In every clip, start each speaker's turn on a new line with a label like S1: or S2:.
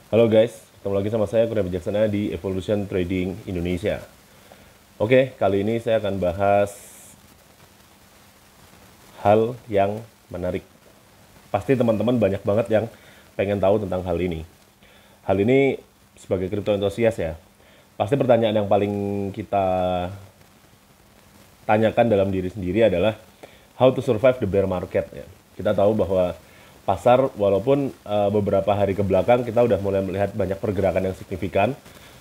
S1: Halo guys, ketemu lagi sama saya Kurnia Bijaksana di Evolution Trading Indonesia. Oke, kali ini saya akan bahas hal yang menarik. Pasti teman-teman banyak banget yang pengen tahu tentang hal ini. Hal ini sebagai crypto enthusiast ya, pasti pertanyaan yang paling kita tanyakan dalam diri sendiri adalah how to survive the bear market ya. Kita tahu bahwa pasar walaupun beberapa hari ke belakang kita udah mulai melihat banyak pergerakan yang signifikan,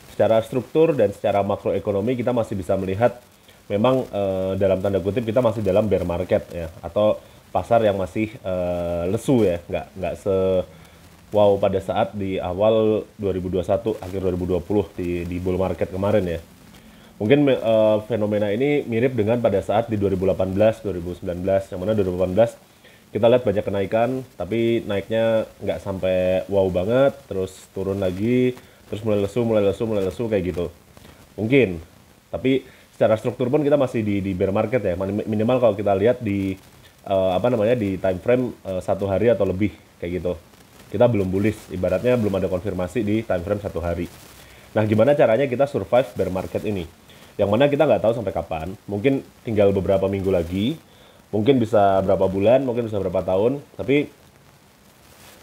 S1: secara struktur dan secara makroekonomi kita masih bisa melihat memang dalam tanda kutip kita masih dalam bear market ya, atau pasar yang masih lesu ya, nggak se wow pada saat di awal 2021 akhir 2020 di bull market kemarin ya. Mungkin fenomena ini mirip dengan pada saat di 2018, 2019, yang mana 2018 kita lihat banyak kenaikan, tapi naiknya nggak sampai wow banget, terus turun lagi, terus mulai lesu, mulai lesu, mulai lesu kayak gitu. Mungkin, tapi secara struktur pun kita masih di bear market ya, minimal kalau kita lihat di apa namanya di time frame satu hari atau lebih kayak gitu. Kita belum bullish, ibaratnya belum ada konfirmasi di time frame satu hari. Nah, gimana caranya kita survive bear market ini? Yang mana kita nggak tahu sampai kapan, mungkin tinggal beberapa minggu lagi, mungkin bisa berapa bulan, mungkin bisa berapa tahun, tapi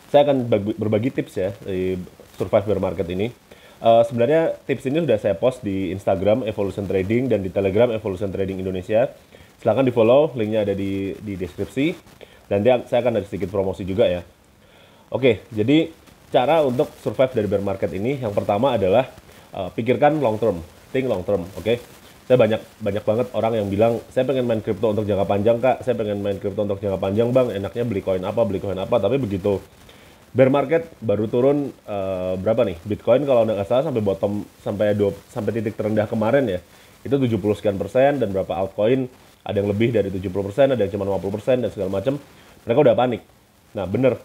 S1: saya akan berbagi tips ya di survive bear market ini. Sebenarnya tips ini sudah saya post di Instagram Evolution Trading dan di Telegram Evolution Trading Indonesia. Silahkan di follow, linknya ada di deskripsi. Dan saya akan ada sedikit promosi juga ya. Oke, jadi cara untuk survive dari bear market ini, yang pertama adalah pikirkan long term, think long term, oke? Saya banyak banget orang yang bilang, saya pengen main crypto untuk jangka panjang kak, saya pengen main crypto untuk jangka panjang bang, enaknya beli koin apa, tapi begitu bear market baru turun berapa nih? Bitcoin kalau nggak salah sampai bottom sampai titik terendah kemarin ya. Itu 70 sekian persen dan berapa altcoin ada yang lebih dari 70%, ada yang cuma 50% dan segala macam. Mereka udah panik. Nah, bener.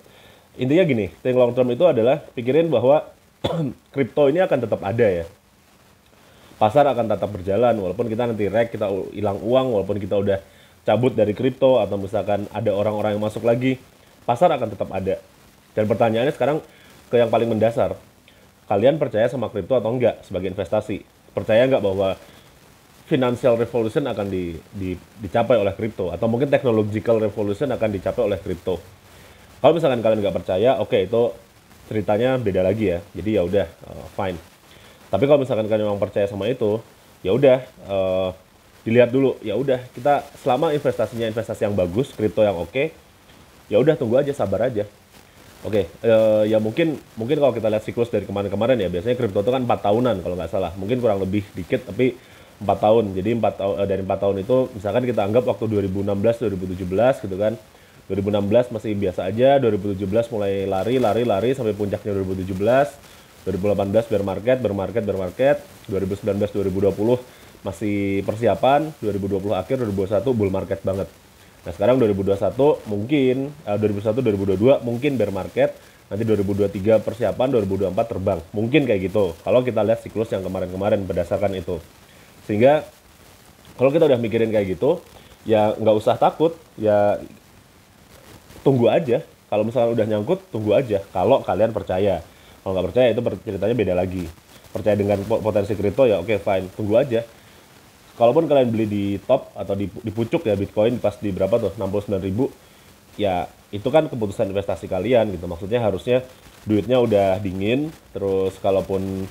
S1: Intinya gini, think long term itu adalah pikirin bahwa kripto ini akan tetap ada ya. Pasar akan tetap berjalan walaupun kita nanti kita hilang uang, walaupun kita udah cabut dari kripto atau misalkan ada orang-orang yang masuk lagi, pasar akan tetap ada. Dan pertanyaannya sekarang ke yang paling mendasar. Kalian percaya sama kripto atau enggak sebagai investasi? Percaya enggak bahwa financial revolution akan dicapai oleh kripto? Atau mungkin technological revolution akan dicapai oleh kripto? Kalau misalkan kalian nggak percaya, oke, itu ceritanya beda lagi ya. Jadi ya udah, fine. Tapi kalau misalkan kalian memang percaya sama itu, ya udah, dilihat dulu. Ya udah, kita selama investasinya investasi yang bagus, kripto yang oke, ya udah tunggu aja, sabar aja. Oke, ya mungkin mungkin kalau kita lihat siklus dari kemarin-kemarin ya, biasanya kripto itu kan 4 tahunan kalau nggak salah. Mungkin kurang lebih dikit, tapi 4 tahun. Jadi dari 4 tahun itu, misalkan kita anggap waktu 2016, 2017 gitu kan. 2016 masih biasa aja, 2017 mulai lari sampai puncaknya 2017. 2018 bear market, 2019, 2020 masih persiapan, 2020 akhir, 2021 bull market banget. Nah, sekarang 2021 mungkin 2021 2022 mungkin bear market, nanti 2023 persiapan, 2024 terbang. Mungkin kayak gitu. Kalau kita lihat siklus yang kemarin-kemarin berdasarkan itu. Sehingga kalau kita udah mikirin kayak gitu, ya nggak usah takut, ya tunggu aja. Kalau misalnya udah nyangkut, tunggu aja. Kalau kalian percaya. Kalau nggak percaya itu ceritanya beda lagi. Percaya dengan potensi kripto ya oke, fine, tunggu aja. Kalaupun kalian beli di top atau di pucuk ya Bitcoin pas di berapa tuh 69.000, ya itu kan keputusan investasi kalian gitu. Maksudnya harusnya duitnya udah dingin, terus kalaupun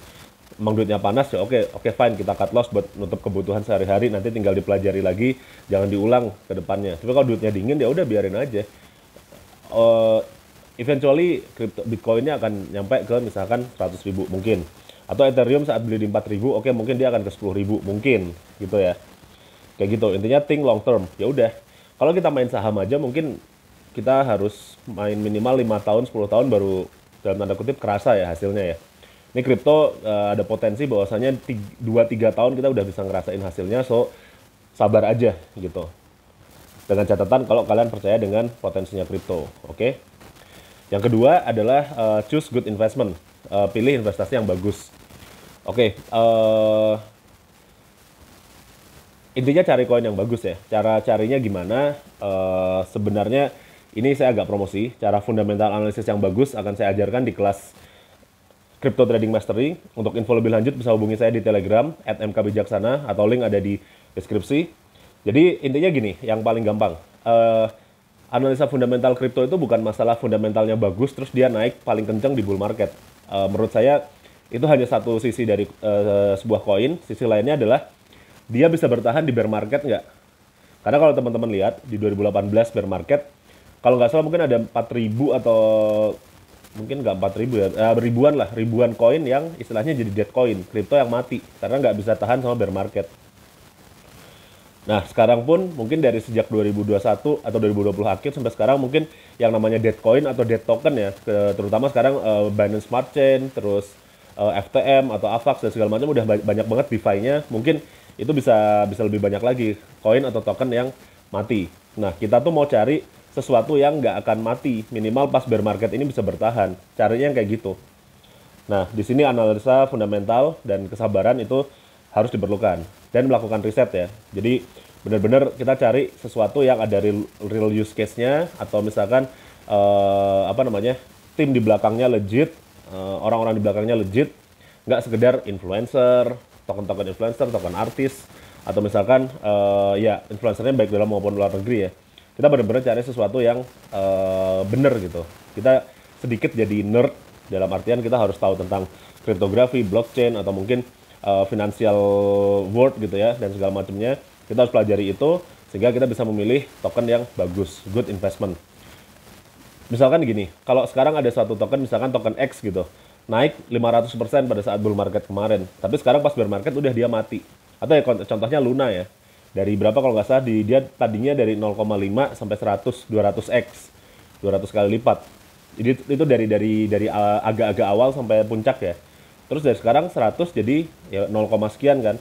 S1: emang duitnya panas ya oke oke fine, kita cut loss buat nutup kebutuhan sehari-hari, nanti tinggal dipelajari lagi, jangan diulang ke depannya. Tapi kalau duitnya dingin ya udah biarin aja. uh, Eventually Bitcoinnya akan nyampe ke misalkan 100.000 mungkin, atau Ethereum saat beli di 4.000, oke mungkin dia akan ke 10.000 mungkin gitu ya, kayak gitu. Intinya think long term. Ya udah, kalau kita main saham aja mungkin kita harus main minimal 5 tahun 10 tahun baru dalam tanda kutip kerasa ya hasilnya ya. Ini kripto ada potensi bahwasanya 2-3 tahun kita udah bisa ngerasain hasilnya, so sabar aja gitu. Dengan catatan kalau kalian percaya dengan potensinya kripto, oke? Yang kedua adalah choose good investment, pilih investasi yang bagus. Oke, intinya cari koin yang bagus ya. Cara carinya gimana? Sebenarnya ini saya agak promosi. Cara fundamental analisis yang bagus akan saya ajarkan di kelas Crypto Trading Mastery. Untuk info lebih lanjut bisa hubungi saya di Telegram @mkbijaksana atau link ada di deskripsi. Jadi intinya gini, yang paling gampang. Analisa fundamental kripto itu bukan masalah fundamentalnya bagus terus dia naik paling kencang di bull market. Menurut saya itu hanya satu sisi dari sebuah koin. Sisi lainnya adalah dia bisa bertahan di bear market nggak? Karena kalau teman-teman lihat di 2018 bear market, kalau nggak salah mungkin ada 4.000 atau mungkin nggak 4.000 ya, ribuan koin yang istilahnya jadi dead coin, kripto yang mati karena nggak bisa tahan sama bear market. Nah, sekarang pun mungkin dari sejak 2021 atau 2020 akhir sampai sekarang mungkin yang namanya dead coin atau dead token ya, terutama sekarang Binance Smart Chain, terus FTM atau AVAX dan segala macam udah banyak banget DeFi-nya. Mungkin itu bisa lebih banyak lagi koin atau token yang mati. Nah, kita tuh mau cari sesuatu yang nggak akan mati, minimal pas bear market ini bisa bertahan. Caranya yang kayak gitu. Nah, di sini analisa fundamental dan kesabaran itu harus diperlukan dan melakukan riset ya. Jadi benar-benar kita cari sesuatu yang ada real use case-nya atau misalkan tim di belakangnya legit, orang-orang di belakangnya legit, nggak sekedar influencer, token-token influencer, token artis, atau misalkan ya influencernya baik dalam maupun luar negeri ya. Kita benar-benar cari sesuatu yang benar gitu. Kita sedikit jadi nerd dalam artian kita harus tahu tentang kriptografi, blockchain, atau mungkin financial world gitu ya, dan segala macamnya. Kita harus pelajari itu sehingga kita bisa memilih token yang bagus, good investment. Misalkan gini, kalau sekarang ada suatu token, misalkan token X gitu, naik 500% pada saat bull market kemarin, tapi sekarang pas bear market udah dia mati. Atau ya contohnya Luna ya, dari berapa kalau nggak salah, dia tadinya dari 0,5 sampai 100, 200x, 200 kali lipat. Jadi itu dari agak-agak awal sampai puncak ya. Terus dari sekarang 100 jadi ya 0, sekian kan.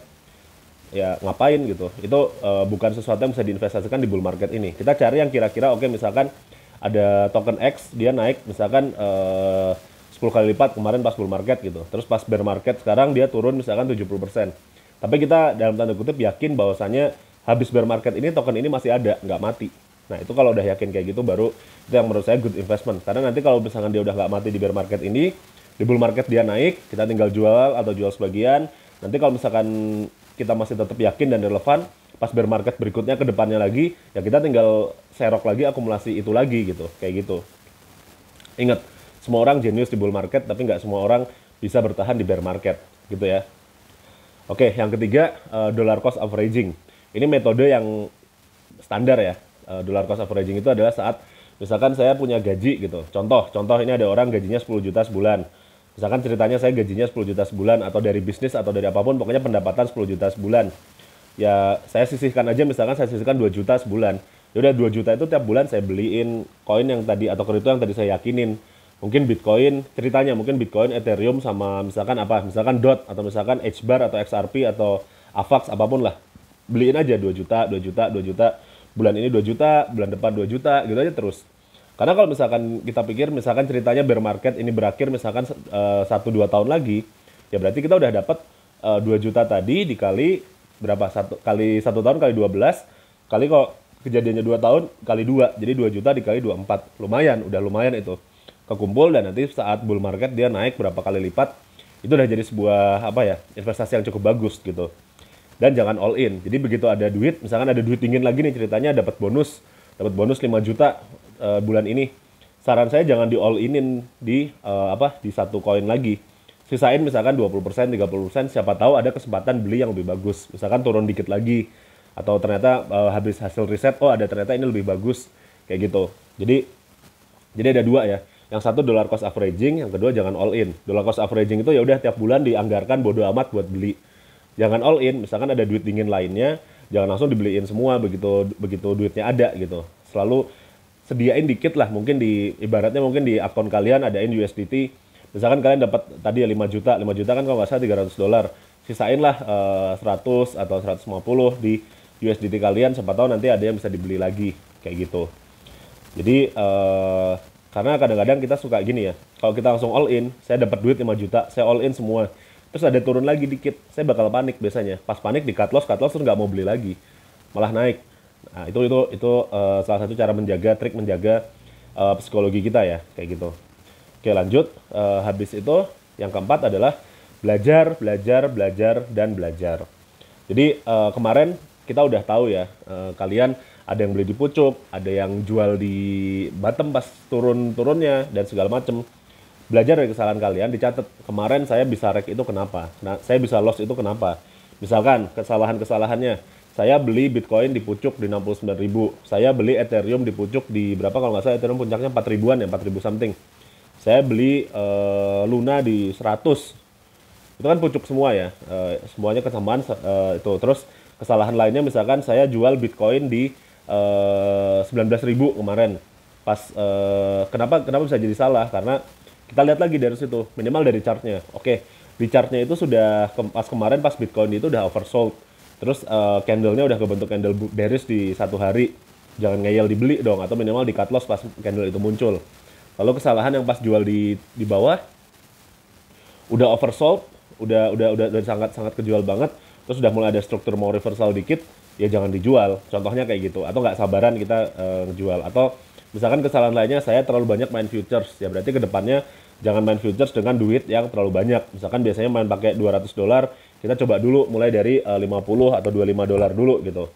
S1: Ya ngapain gitu. Itu bukan sesuatu yang bisa diinvestasikan di bull market ini. Kita cari yang kira-kira oke, misalkan ada token X dia naik misalkan 10 kali lipat kemarin pas bull market gitu. Terus pas bear market sekarang dia turun misalkan 70%. Tapi kita dalam tanda kutip yakin bahwasannya habis bear market ini token ini masih ada, nggak mati. Nah itu kalau udah yakin kayak gitu baru itu yang menurut saya good investment. Karena nanti kalau misalkan dia udah nggak mati di bear market ini, di bull market dia naik, kita tinggal jual atau jual sebagian. Nanti kalau misalkan kita masih tetap yakin dan relevan, pas bear market berikutnya ke depannya lagi, ya kita tinggal serok lagi akumulasi itu lagi gitu, kayak gitu. Ingat, semua orang jenius di bull market, tapi nggak semua orang bisa bertahan di bear market, gitu ya. Oke, yang ketiga, dollar cost averaging. Ini metode yang standar ya. Dollar cost averaging itu adalah saat misalkan saya punya gaji gitu. Contoh ini ada orang gajinya 10 juta sebulan. Misalkan ceritanya saya gajinya 10 juta sebulan atau dari bisnis atau dari apapun, pokoknya pendapatan 10 juta sebulan. Ya saya sisihkan aja, misalkan saya sisihkan 2 juta sebulan. Ya udah 2 juta itu tiap bulan saya beliin koin yang tadi atau kripto yang tadi saya yakinin. Mungkin Bitcoin, ceritanya mungkin Bitcoin, Ethereum sama misalkan apa? Misalkan DOT atau misalkan HBAR atau XRP atau AVAX apapun lah. Beliin aja 2 juta, 2 juta, 2 juta. Bulan ini 2 juta, bulan depan 2 juta, gitu aja terus. Karena kalau misalkan kita pikir, misalkan ceritanya bear market ini berakhir misalkan 1-2 tahun lagi, ya berarti kita udah dapat 2 juta tadi dikali berapa? Kali 1 tahun kali 12, kali kok kejadiannya 2 tahun kali 2, jadi 2 juta dikali 24. Lumayan, udah lumayan itu. Kekumpul dan nanti saat bull market dia naik berapa kali lipat, itu udah jadi sebuah investasi yang cukup bagus gitu. Dan jangan all in. Jadi begitu ada duit, misalkan ada duit dingin lagi nih ceritanya, dapat bonus 5 juta bulan ini. Saran saya jangan di all inin di satu koin lagi. Sisain misalkan 20%, 30%, siapa tahu ada kesempatan beli yang lebih bagus. Misalkan turun dikit lagi atau ternyata habis hasil riset ada ternyata ini lebih bagus kayak gitu. Jadi ada dua ya. Yang satu dollar cost averaging, yang kedua jangan all in. Dollar cost averaging itu ya udah tiap bulan dianggarkan bodo amat buat beli. Jangan all in, misalkan ada duit dingin lainnya, jangan langsung dibeliin semua begitu duitnya ada gitu. Selalu sediain dikit lah, mungkin ibaratnya mungkin di akun kalian adain USDT. Misalkan kalian dapat tadi ya 5 juta kan kalau nggak salah $300. Sisain lah 100 atau 150 di USDT kalian, siapa tahu nanti ada yang bisa dibeli lagi kayak gitu. Jadi karena kadang-kadang kita suka gini ya, kalau kita langsung all in, saya dapat duit 5 juta, saya all in semua. Terus ada turun lagi dikit, saya bakal panik biasanya. Pas panik di cut loss terus nggak mau beli lagi, malah naik. Nah itu salah satu cara trik menjaga psikologi kita ya, kayak gitu. Oke lanjut, habis itu Yang keempat adalah belajar, belajar, belajar, dan belajar. Jadi kemarin kita udah tahu ya, kalian ada yang beli di pucuk, ada yang jual di bottom pas turun-turunnya, dan segala macem. Belajar dari kesalahan kalian, dicatat. Kemarin saya bisa rek itu kenapa? Nah, saya bisa loss itu kenapa? Misalkan kesalahan-kesalahannya, saya beli Bitcoin di pucuk di 69.000. Saya beli Ethereum di pucuk di berapa kalau nggak salah Ethereum puncaknya 4 ribuan ya, 4.000 something. Saya beli Luna di 100. Itu kan pucuk semua ya, semuanya kesamaan itu. Terus kesalahan lainnya misalkan saya jual Bitcoin di 19.000 kemarin. Pas kenapa bisa jadi salah? Karena kita lihat lagi dari situ, minimal dari chartnya. Oke, di chartnya itu sudah pas kemarin pas Bitcoin itu udah oversold. Terus candlenya udah kebentuk candle bearish di satu hari. Jangan ngeyel dibeli dong, atau minimal di cut loss pas candle itu muncul. Lalu kesalahan yang pas jual di bawah udah oversold, udah sangat kejual banget, terus udah mulai ada struktur mau reversal dikit, ya jangan dijual. Contohnya kayak gitu, atau nggak sabaran kita jual. Atau misalkan kesalahan lainnya, saya terlalu banyak main futures, ya berarti kedepannya jangan main futures dengan duit yang terlalu banyak. Misalkan biasanya main pakai $200, kita coba dulu mulai dari 50 atau $25 dulu gitu.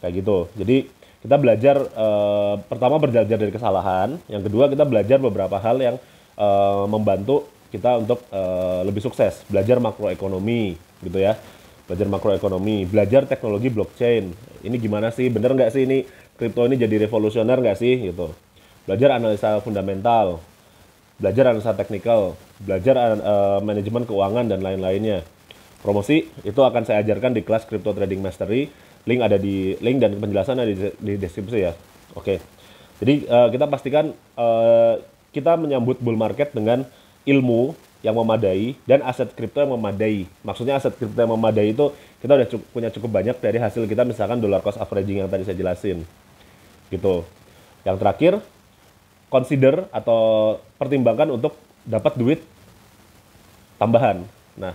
S1: Kayak gitu. Jadi kita belajar, pertama belajar dari kesalahan, yang kedua kita belajar beberapa hal yang membantu kita untuk lebih sukses. Belajar makroekonomi gitu ya, belajar makroekonomi, belajar teknologi blockchain. Ini gimana sih, bener nggak sih ini kripto ini jadi revolusioner nggak sih gitu. Belajar analisa fundamental, belajar analisa teknikal, belajar manajemen keuangan dan lain-lainnya. Promosi itu akan saya ajarkan di kelas Crypto Trading Mastery. Link dan penjelasan ada di deskripsi ya. Oke. Jadi kita pastikan kita menyambut bull market dengan ilmu yang memadai dan aset kripto yang memadai. Maksudnya aset kripto yang memadai itu kita udah punya cukup banyak dari hasil kita, misalkan dollar cost averaging yang tadi saya jelasin. Gitu. Yang terakhir, consider atau pertimbangkan untuk dapat duit tambahan. Nah,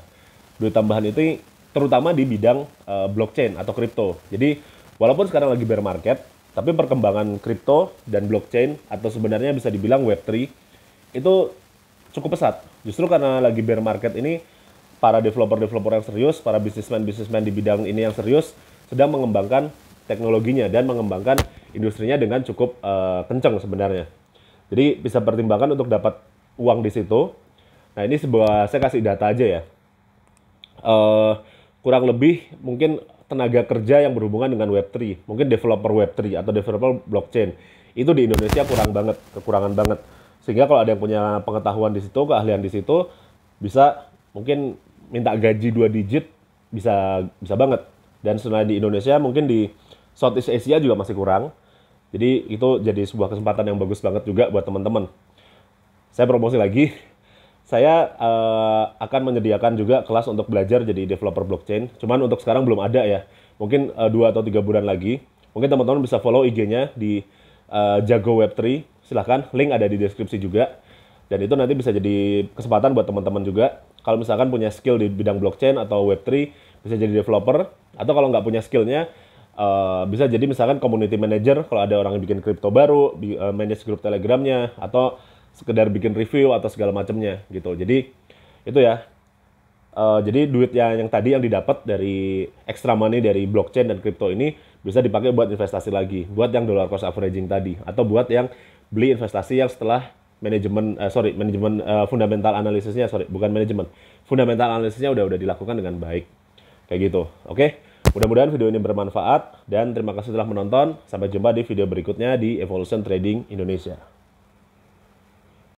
S1: duit tambahan itu terutama di bidang blockchain atau kripto. Jadi, walaupun sekarang lagi bear market, tapi perkembangan kripto dan blockchain atau sebenarnya bisa dibilang Web3 itu cukup pesat. Justru karena lagi bear market ini, para developer yang serius, para bisnismen di bidang ini yang serius sedang mengembangkan teknologinya dan mengembangkan industrinya dengan cukup kencang sebenarnya. Jadi bisa pertimbangkan untuk dapat uang di situ. Nah, ini saya kasih data aja ya. Kurang lebih mungkin tenaga kerja yang berhubungan dengan Web3, mungkin developer Web3 atau developer blockchain, itu di Indonesia kekurangan banget. Sehingga kalau ada yang punya pengetahuan di situ, keahlian di situ, bisa mungkin minta gaji 2 digit, bisa banget. Dan selain di Indonesia, mungkin di Southeast Asia juga masih kurang. Jadi itu jadi sebuah kesempatan yang bagus banget juga buat teman-teman. Saya promosi lagi, saya akan menyediakan juga kelas untuk belajar jadi developer blockchain. Cuman untuk sekarang belum ada ya. Mungkin 2 atau 3 bulan lagi. Mungkin teman-teman bisa follow IG-nya di Jago Web3. Silahkan, link ada di deskripsi juga. Dan itu nanti bisa jadi kesempatan buat teman-teman juga. Kalau misalkan punya skill di bidang blockchain atau Web3, bisa jadi developer. Atau kalau nggak punya skillnya, bisa jadi misalkan community manager. Kalau ada orang yang bikin kripto baru, manage grup Telegramnya, atau sekedar bikin review atau segala macamnya gitu. Jadi itu ya. Jadi duit yang tadi yang didapat dari extra money dari blockchain dan kripto ini bisa dipakai buat investasi lagi, buat yang dollar cost averaging tadi, atau buat yang beli investasi yang setelah manajemen fundamental analisisnya, fundamental analisisnya udah dilakukan dengan baik, kayak gitu. Oke, mudah-mudahan video ini bermanfaat dan terima kasih telah menonton. Sampai jumpa di video berikutnya di Evolution Trading Indonesia.